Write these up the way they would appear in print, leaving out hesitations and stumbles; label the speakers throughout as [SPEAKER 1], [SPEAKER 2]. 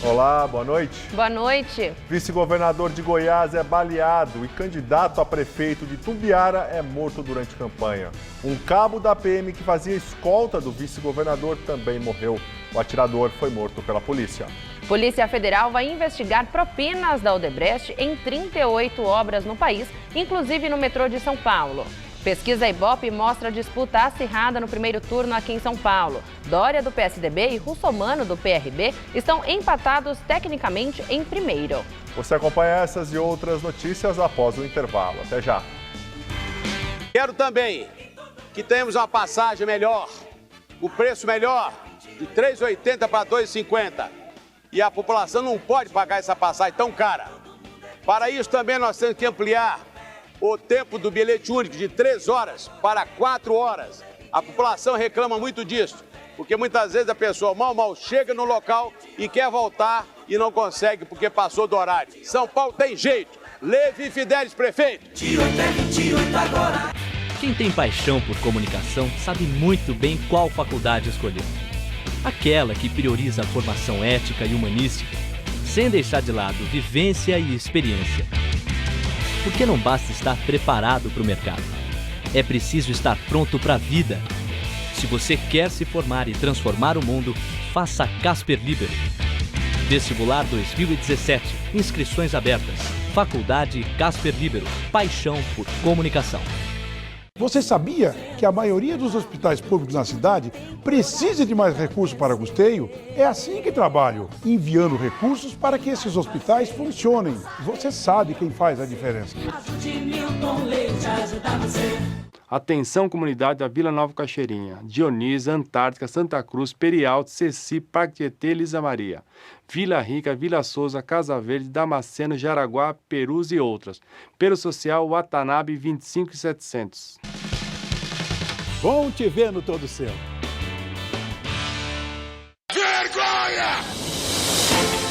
[SPEAKER 1] Olá, boa noite.
[SPEAKER 2] Boa noite.
[SPEAKER 1] Vice-governador de Goiás é baleado e candidato a prefeito de Itumbiara é morto durante campanha. Um cabo da PM que fazia escolta do vice-governador também morreu. O atirador foi morto pela polícia.
[SPEAKER 2] Polícia Federal vai investigar propinas da Odebrecht em 38 obras no país, inclusive no metrô de São Paulo. Pesquisa Ibope mostra disputa acirrada no primeiro turno aqui em São Paulo. Dória, do PSDB, e Russomano, do PRB, estão empatados tecnicamente em primeiro.
[SPEAKER 1] Você acompanha essas e outras notícias após o intervalo. Até já.
[SPEAKER 3] Quero também que tenhamos uma passagem melhor, o preço melhor, de R$ 3,80 para R$ 2,50. E a população não pode pagar essa passagem tão cara. Para isso também nós temos que ampliar o tempo do bilhete único de 3 horas para 4 horas. A população reclama muito disso, porque muitas vezes a pessoa mal chega no local e quer voltar e não consegue porque passou do horário. São Paulo tem jeito. Levi Fidelis, prefeito.
[SPEAKER 4] Agora. Quem tem paixão por comunicação sabe muito bem qual faculdade escolher. Aquela que prioriza a formação ética e humanística, sem deixar de lado vivência e experiência. Porque não basta estar preparado para o mercado. É preciso estar pronto para a vida. Se você quer se formar e transformar o mundo, faça Casper Libero. Vestibular 2017. Inscrições abertas. Faculdade Casper Libero. Paixão por comunicação.
[SPEAKER 5] Você sabia que a maioria dos hospitais públicos na cidade precisa de mais recursos para custeio? É assim que trabalho, enviando recursos para que esses hospitais funcionem. Você sabe quem faz a diferença.
[SPEAKER 6] Atenção, comunidade da Vila Nova Cachoeirinha, Dionisa, Antártica, Santa Cruz, Perialto, Ceci, Parque Tietê, Lisa Maria, Vila Rica, Vila Souza, Casa Verde, Damasceno, Jaraguá, Perus e outras. Pelo social, Watanabe, 25.700.
[SPEAKER 5] Bom te ver no Todo Seu.
[SPEAKER 7] Vergonha!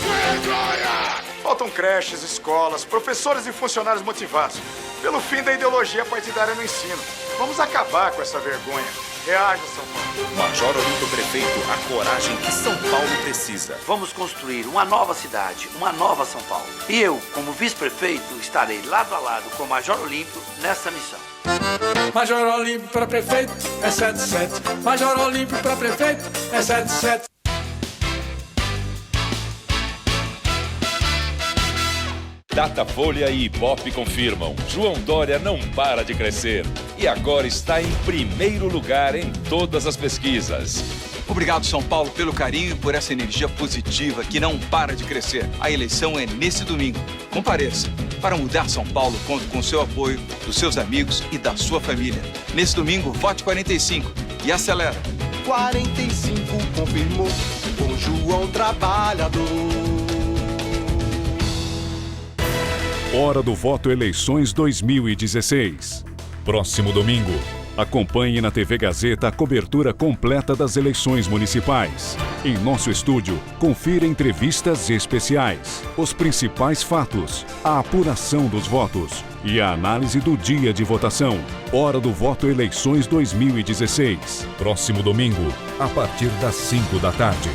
[SPEAKER 7] Vergonha! Faltam creches, escolas, professores e funcionários motivados pelo fim da ideologia partidária no ensino. Vamos acabar com essa vergonha. Reaja, São Paulo.
[SPEAKER 8] Major Olímpio Prefeito, a coragem que São Paulo precisa.
[SPEAKER 9] Vamos construir uma nova cidade, uma nova São Paulo. E eu, como vice-prefeito, estarei lado a lado com o Major Olímpio nessa missão.
[SPEAKER 10] Major Olímpio para prefeito é 77. Major Olímpio para prefeito é 77.
[SPEAKER 11] Datafolha e Ibope confirmam. João Dória não para de crescer e agora está em primeiro lugar em todas as pesquisas.
[SPEAKER 12] Obrigado, São Paulo, pelo carinho e por essa energia positiva que não para de crescer. A eleição é nesse domingo. Compareça. Para mudar São Paulo, conto com o seu apoio, dos seus amigos e da sua família. Nesse domingo, vote 45 e acelera.
[SPEAKER 13] 45 confirmou com João Trabalhador.
[SPEAKER 14] Hora do Voto Eleições 2016. Próximo domingo, acompanhe na TV Gazeta a cobertura completa das eleições municipais. Em nosso estúdio, confira entrevistas especiais, os principais fatos, a apuração dos votos e a análise do dia de votação. Hora do Voto Eleições 2016. Próximo domingo, a partir das 5 da tarde.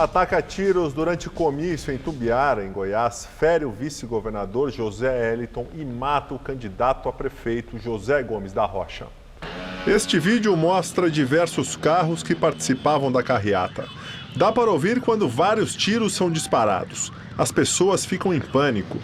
[SPEAKER 1] Ataca a tiros durante comício em Itumbiara, em Goiás, fere o vice-governador José Eliton e mata o candidato a prefeito José Gomes da Rocha. Este vídeo mostra diversos carros que participavam da carreata. Dá para ouvir quando vários tiros são disparados. As pessoas ficam em pânico.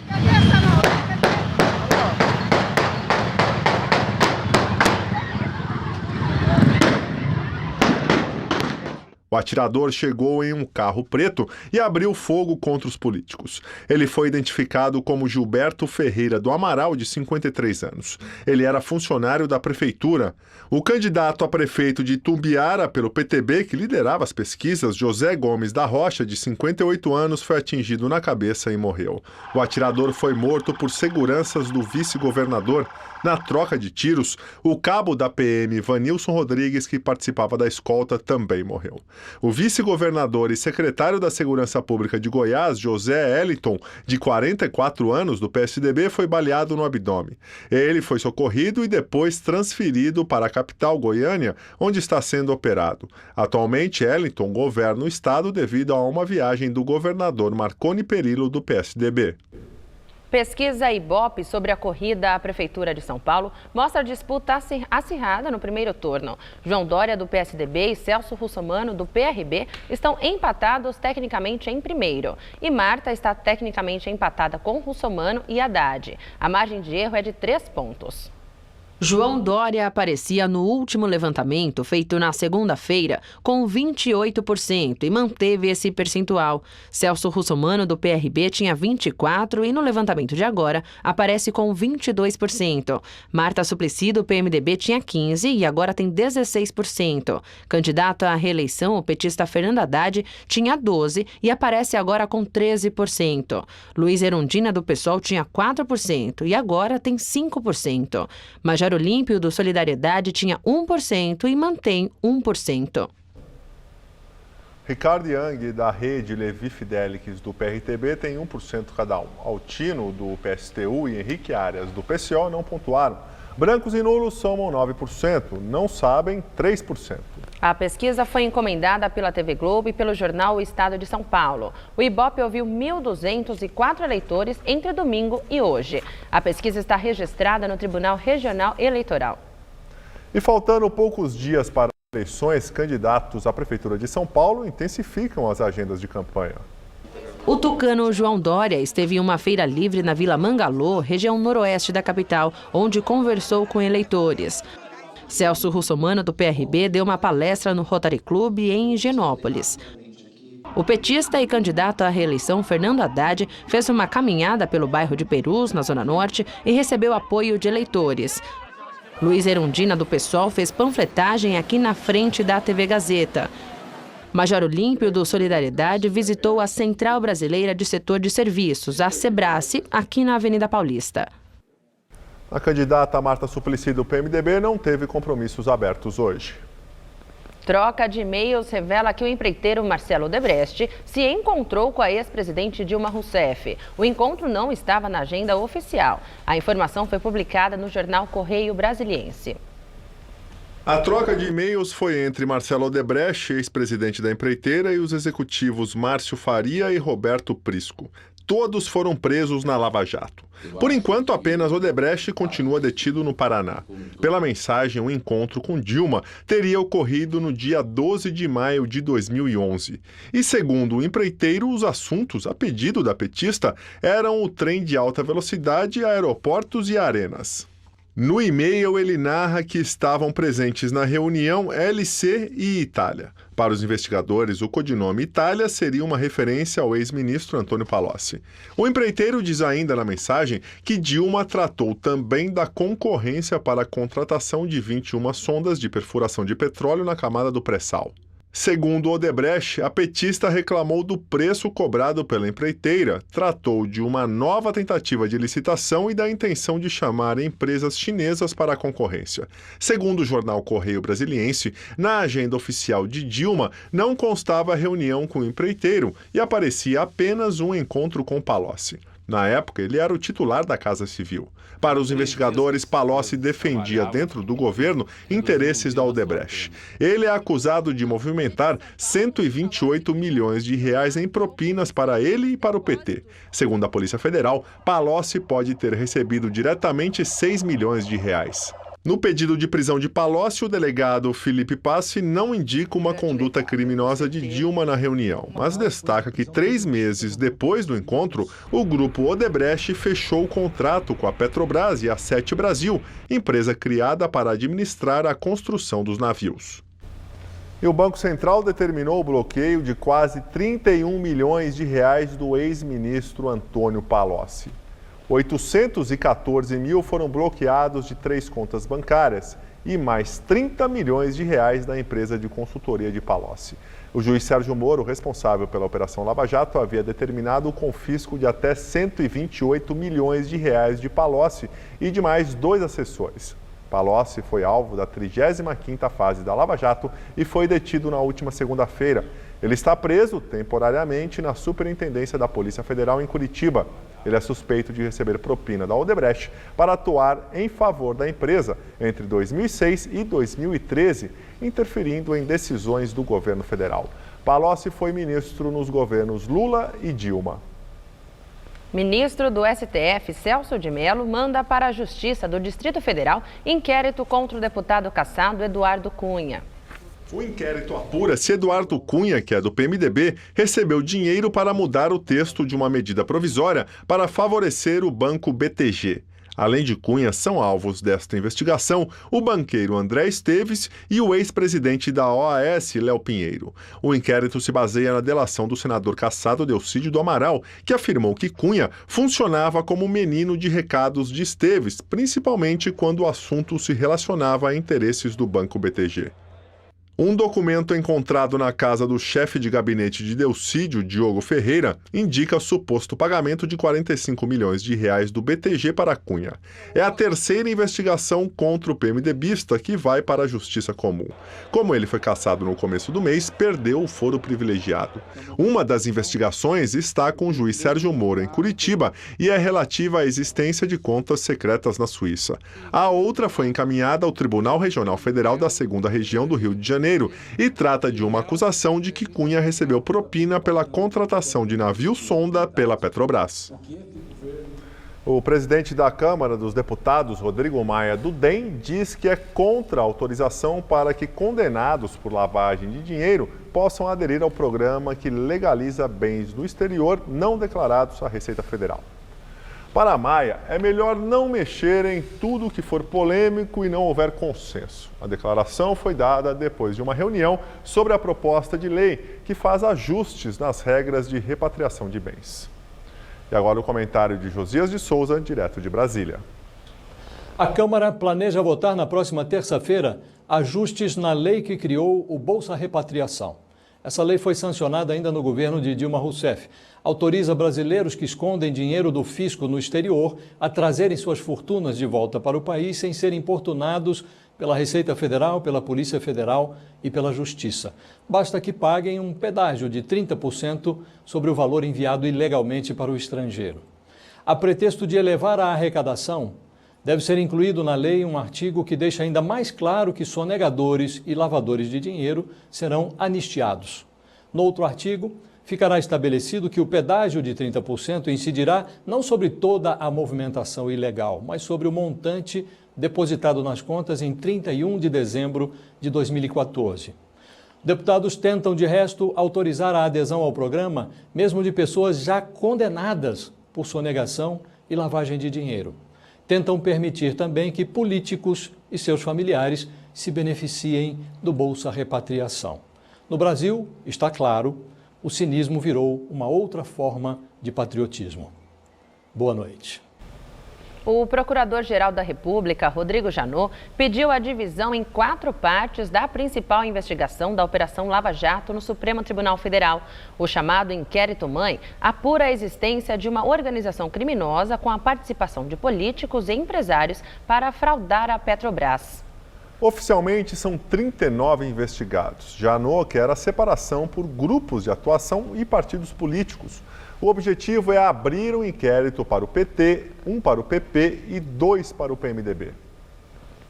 [SPEAKER 1] O atirador chegou em um carro preto e abriu fogo contra os políticos. Ele foi identificado como Gilberto Ferreira do Amaral, de 53 anos. Ele era funcionário da prefeitura. O candidato a prefeito de Itumbiara pelo PTB, que liderava as pesquisas, José Gomes da Rocha, de 58 anos, foi atingido na cabeça e morreu. O atirador foi morto por seguranças do vice-governador. Na troca de tiros, o cabo da PM, Vanilson Rodrigues, que participava da escolta, também morreu. O vice-governador e secretário da Segurança Pública de Goiás, José Eliton, de 44 anos, do PSDB, foi baleado no abdômen. Ele foi socorrido e depois transferido para a capital, Goiânia, onde está sendo operado. Atualmente, Eliton governa o estado devido a uma viagem do governador Marconi Perillo, do PSDB.
[SPEAKER 2] Pesquisa Ibope sobre a corrida à Prefeitura de São Paulo mostra a disputa acirrada no primeiro turno. João Dória, do PSDB, e Celso Russomano, do PRB, estão empatados tecnicamente em primeiro. E Marta está tecnicamente empatada com Russomano e Haddad. A margem de erro é de 3 pontos. João Dória aparecia no último levantamento, feito na segunda-feira, com 28% e manteve esse percentual. Celso Russomano, do PRB, tinha 24% e no levantamento de agora aparece com 22%. Marta Suplicy, do PMDB, tinha 15% e agora tem 16%. Candidato à reeleição, o petista Fernando Haddad, tinha 12% e aparece agora com 13%. Luiz Erundina, do PSOL, tinha 4% e agora tem 5%. Major Olímpio, do Solidariedade, tinha 1% e mantém 1%.
[SPEAKER 1] Ricardo Yang, da rede Levi Fidelix, do PRTB, tem 1% cada um. Altino, do PSTU, e Henrique Arias, do PCO, não pontuaram. Brancos e nulos somam 9%, não sabem 3%.
[SPEAKER 2] A pesquisa foi encomendada pela TV Globo e pelo jornal O Estado de São Paulo. O Ibope ouviu 1.204 eleitores entre domingo e hoje. A pesquisa está registrada no Tribunal Regional Eleitoral.
[SPEAKER 1] E faltando poucos dias para as eleições, candidatos à Prefeitura de São Paulo intensificam as agendas de campanha.
[SPEAKER 2] O tucano João Dória esteve em uma feira livre na Vila Mangalô, região noroeste da capital, onde conversou com eleitores. Celso Russomano, do PRB, deu uma palestra no Rotary Club em Higienópolis. O petista e candidato à reeleição, Fernando Haddad, fez uma caminhada pelo bairro de Perus, na Zona Norte, e recebeu apoio de eleitores. Luiz Erundina, do PSOL, fez panfletagem aqui na frente da TV Gazeta. Major Olímpio, do Solidariedade, visitou a Central Brasileira de Setor de Serviços, a Sebrace, aqui na Avenida Paulista.
[SPEAKER 1] A candidata Marta Suplicy, do PMDB, não teve compromissos abertos hoje.
[SPEAKER 2] Troca de e-mails revela que o empreiteiro Marcelo Odebrecht se encontrou com a ex-presidente Dilma Rousseff. O encontro não estava na agenda oficial. A informação foi publicada no jornal Correio Brasiliense.
[SPEAKER 1] A troca de e-mails foi entre Marcelo Odebrecht, ex-presidente da empreiteira, e os executivos Márcio Faria e Roberto Prisco. Todos foram presos na Lava Jato. Por enquanto, apenas Odebrecht continua detido no Paraná. Pela mensagem, o encontro com Dilma teria ocorrido no dia 12 de maio de 2011. E segundo o empreiteiro, os assuntos, a pedido da petista, eram o trem de alta velocidade, aeroportos e arenas. No e-mail, ele narra que estavam presentes na reunião LC e Itália. Para os investigadores, o codinome Itália seria uma referência ao ex-ministro Antônio Palocci. O empreiteiro diz ainda na mensagem que Dilma tratou também da concorrência para a contratação de 21 sondas de perfuração de petróleo na camada do pré-sal. Segundo Odebrecht, a petista reclamou do preço cobrado pela empreiteira, tratou de uma nova tentativa de licitação e da intenção de chamar empresas chinesas para a concorrência. Segundo o jornal Correio Brasiliense, na agenda oficial de Dilma não constava reunião com o empreiteiro e aparecia apenas um encontro com Palocci. Na época, ele era o titular da Casa Civil. Para os investigadores, Palocci defendia dentro do governo interesses da Odebrecht. Ele é acusado de movimentar 128 milhões de reais em propinas para ele e para o PT. Segundo a Polícia Federal, Palocci pode ter recebido diretamente 6 milhões de reais. No pedido de prisão de Palocci, o delegado Felipe Passi não indica uma conduta criminosa de Dilma na reunião, mas destaca que 3 meses depois do encontro, o grupo Odebrecht fechou o contrato com a Petrobras e a Sete Brasil, empresa criada para administrar a construção dos navios. E o Banco Central determinou o bloqueio de quase 31 milhões de reais do ex-ministro Antônio Palocci. 814 mil foram bloqueados de 3 contas bancárias e mais 30 milhões de reais da empresa de consultoria de Palocci. O juiz Sérgio Moro, responsável pela Operação Lava Jato, havia determinado o confisco de até 128 milhões de reais de Palocci e de mais 2 assessores. Palocci foi alvo da 35ª fase da Lava Jato e foi detido na última segunda-feira. Ele está preso temporariamente na Superintendência da Polícia Federal em Curitiba. Ele é suspeito de receber propina da Odebrecht para atuar em favor da empresa entre 2006 e 2013, interferindo em decisões do governo federal. Palocci foi ministro nos governos Lula e Dilma.
[SPEAKER 2] Ministro do STF, Celso de Mello, manda para a Justiça do Distrito Federal inquérito contra o deputado cassado Eduardo Cunha.
[SPEAKER 1] O inquérito apura se Eduardo Cunha, que é do PMDB, recebeu dinheiro para mudar o texto de uma medida provisória para favorecer o banco BTG. Além de Cunha, são alvos desta investigação o banqueiro André Esteves e o ex-presidente da OAS, Léo Pinheiro. O inquérito se baseia na delação do senador cassado Delcídio do Amaral, que afirmou que Cunha funcionava como menino de recados de Esteves, principalmente quando o assunto se relacionava a interesses do banco BTG. Um documento encontrado na casa do chefe de gabinete de Delcídio, Diogo Ferreira, indica suposto pagamento de 45 milhões de reais do BTG para Cunha. É a terceira investigação contra o PMDBista que vai para a Justiça Comum. Como ele foi cassado no começo do mês, perdeu o foro privilegiado. Uma das investigações está com o juiz Sérgio Moro, em Curitiba, e é relativa à existência de contas secretas na Suíça. A outra foi encaminhada ao Tribunal Regional Federal da 2ª Região do Rio de Janeiro, e trata de uma acusação de que Cunha recebeu propina pela contratação de navio-sonda pela Petrobras. O presidente da Câmara dos Deputados, Rodrigo Maia, do DEM, diz que é contra a autorização para que condenados por lavagem de dinheiro possam aderir ao programa que legaliza bens do exterior não declarados à Receita Federal. Para Maia, é melhor não mexer em tudo que for polêmico e não houver consenso. A declaração foi dada depois de uma reunião sobre a proposta de lei que faz ajustes nas regras de repatriação de bens. E agora o comentário de Josias de Souza, direto de Brasília.
[SPEAKER 15] A Câmara planeja votar na próxima terça-feira ajustes na lei que criou o Bolsa Repatriação. Essa lei foi sancionada ainda no governo de Dilma Rousseff. Autoriza brasileiros que escondem dinheiro do fisco no exterior a trazerem suas fortunas de volta para o país sem serem importunados pela Receita Federal, pela Polícia Federal e pela Justiça. Basta que paguem um pedágio de 30% sobre o valor enviado ilegalmente para o estrangeiro. A pretexto de elevar a arrecadação, deve ser incluído na lei um artigo que deixa ainda mais claro que sonegadores e lavadores de dinheiro serão anistiados. No outro artigo, ficará estabelecido que o pedágio de 30% incidirá não sobre toda a movimentação ilegal, mas sobre o montante depositado nas contas em 31 de dezembro de 2014. Deputados tentam, de resto, autorizar a adesão ao programa, mesmo de pessoas já condenadas por sonegação e lavagem de dinheiro. Tentam permitir também que políticos e seus familiares se beneficiem do Bolsa Repatriação. No Brasil, está claro, o cinismo virou uma outra forma de patriotismo. Boa noite.
[SPEAKER 2] O Procurador-Geral da República, Rodrigo Janot, pediu a divisão em 4 partes da principal investigação da Operação Lava Jato no Supremo Tribunal Federal. O chamado Inquérito-Mãe apura a existência de uma organização criminosa com a participação de políticos e empresários para fraudar a Petrobras.
[SPEAKER 1] Oficialmente, são 39 investigados. Janot quer a separação por grupos de atuação e partidos políticos. O objetivo é abrir um inquérito para o PT, um para o PP e 2 para o PMDB.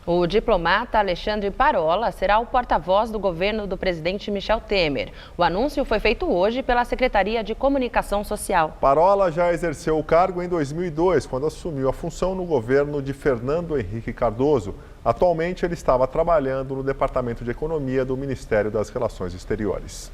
[SPEAKER 2] O diplomata Alexandre Parola será o porta-voz do governo do presidente Michel Temer. O anúncio foi feito hoje pela Secretaria de Comunicação Social.
[SPEAKER 1] Parola já exerceu o cargo em 2002, quando assumiu a função no governo de Fernando Henrique Cardoso. Atualmente, ele estava trabalhando no Departamento de Economia do Ministério das Relações Exteriores.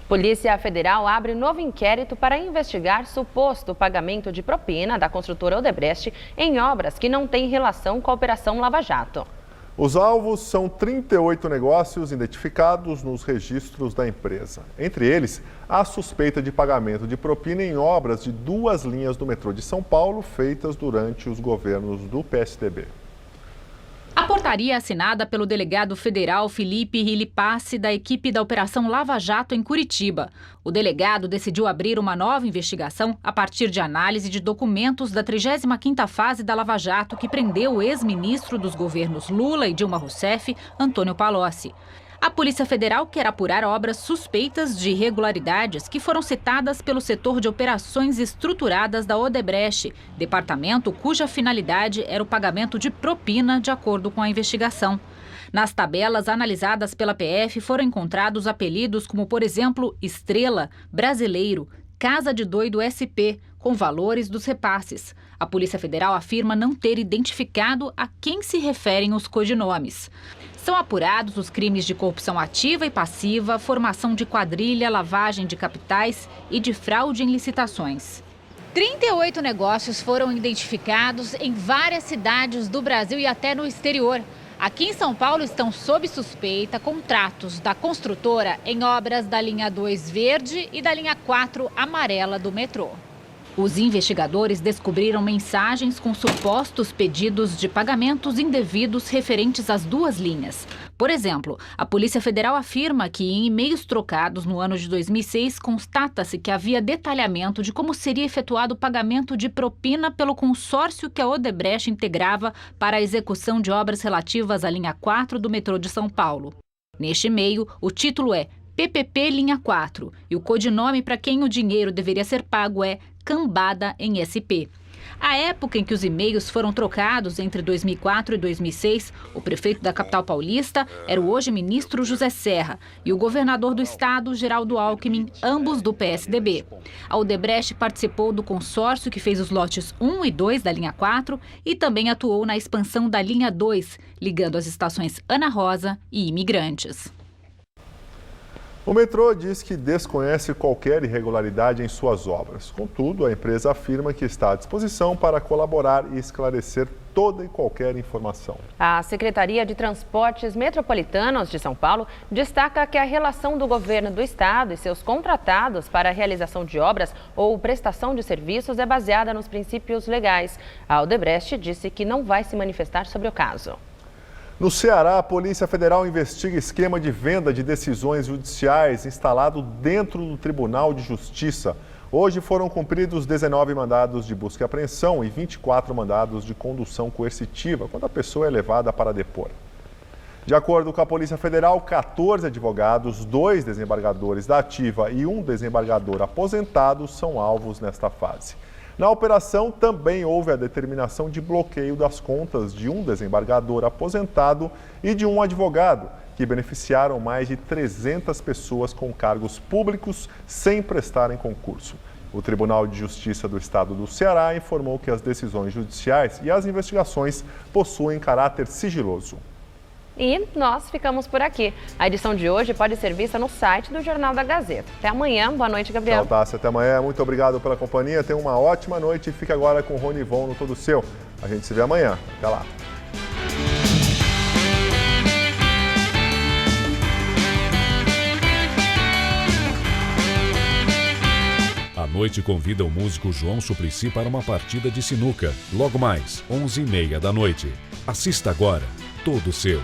[SPEAKER 2] Polícia Federal abre novo inquérito para investigar suposto pagamento de propina da construtora Odebrecht em obras que não têm relação com a Operação Lava Jato.
[SPEAKER 1] Os alvos são 38 negócios identificados nos registros da empresa. Entre eles, há suspeita de pagamento de propina em obras de 2 linhas do metrô de São Paulo feitas durante os governos do PSDB.
[SPEAKER 16] A portaria assinada pelo delegado federal Felipe Rilipasse, da equipe da Operação Lava Jato em Curitiba. O delegado decidiu abrir uma nova investigação a partir de análise de documentos da 35ª fase da Lava Jato, que prendeu o ex-ministro dos governos Lula e Dilma Rousseff, Antônio Palocci. A Polícia Federal quer apurar obras suspeitas de irregularidades que foram citadas pelo setor de operações estruturadas da Odebrecht, departamento cuja finalidade era o pagamento de propina, de acordo com a investigação. Nas tabelas analisadas pela PF foram encontrados apelidos como, por exemplo, Estrela, Brasileiro, Casa de Doido SP, com valores dos repasses. A Polícia Federal afirma não ter identificado a quem se referem os codinomes. São apurados os crimes de corrupção ativa e passiva, formação de quadrilha, lavagem de capitais e de fraude em licitações.
[SPEAKER 17] 38 negócios foram identificados em várias cidades do Brasil e até no exterior. Aqui em São Paulo estão sob suspeita contratos da construtora em obras da linha 2 verde e da linha 4 amarela do metrô. Os investigadores descobriram mensagens com supostos pedidos de pagamentos indevidos referentes às duas linhas. Por exemplo, a Polícia Federal afirma que em e-mails trocados no ano de 2006 constata-se que havia detalhamento de como seria efetuado o pagamento de propina pelo consórcio que a Odebrecht integrava para a execução de obras relativas à linha 4 do metrô de São Paulo. Neste e-mail, o título é PPP Linha 4 e o codinome para quem o dinheiro deveria ser pago é Cambada em SP. À época em que os e-mails foram trocados entre 2004 e 2006, o prefeito da capital paulista era o hoje ministro José Serra e o governador do estado, Geraldo Alckmin, ambos do PSDB. A Odebrecht participou do consórcio que fez os lotes 1 e 2 da linha 4 e também atuou na expansão da linha 2, ligando as estações Ana Rosa e Imigrantes.
[SPEAKER 1] O metrô diz que desconhece qualquer irregularidade em suas obras. Contudo, a empresa afirma que está à disposição para colaborar e esclarecer toda e qualquer informação.
[SPEAKER 2] A Secretaria de Transportes Metropolitanos de São Paulo destaca que a relação do governo do estado e seus contratados para a realização de obras ou prestação de serviços é baseada nos princípios legais. A Odebrecht disse que não vai se manifestar sobre o caso.
[SPEAKER 1] No Ceará, a Polícia Federal investiga esquema de venda de decisões judiciais instalado dentro do Tribunal de Justiça. Hoje foram cumpridos 19 mandados de busca e apreensão e 24 mandados de condução coercitiva, quando a pessoa é levada para depor. De acordo com a Polícia Federal, 14 advogados, 2 desembargadores da ativa e 1 desembargador aposentado são alvos nesta fase. Na operação, também houve a determinação de bloqueio das contas de 1 desembargador aposentado e de 1 advogado, que beneficiaram mais de 300 pessoas com cargos públicos sem prestarem concurso. O Tribunal de Justiça do Estado do Ceará informou que as decisões judiciais e as investigações possuem caráter sigiloso.
[SPEAKER 2] E nós ficamos por aqui. A edição de hoje pode ser vista no site do Jornal da Gazeta. Até amanhã. Boa noite, Gabriel.
[SPEAKER 1] Tchau, Tássia. Até amanhã. Muito obrigado pela companhia. Tenha uma ótima noite e fique agora com o Rony Von no Todo Seu. A gente se vê amanhã. Até lá.
[SPEAKER 14] A noite convida o músico João Suplicy para uma partida de sinuca. Logo mais, 11h30 da noite. Assista agora. Todo Seu.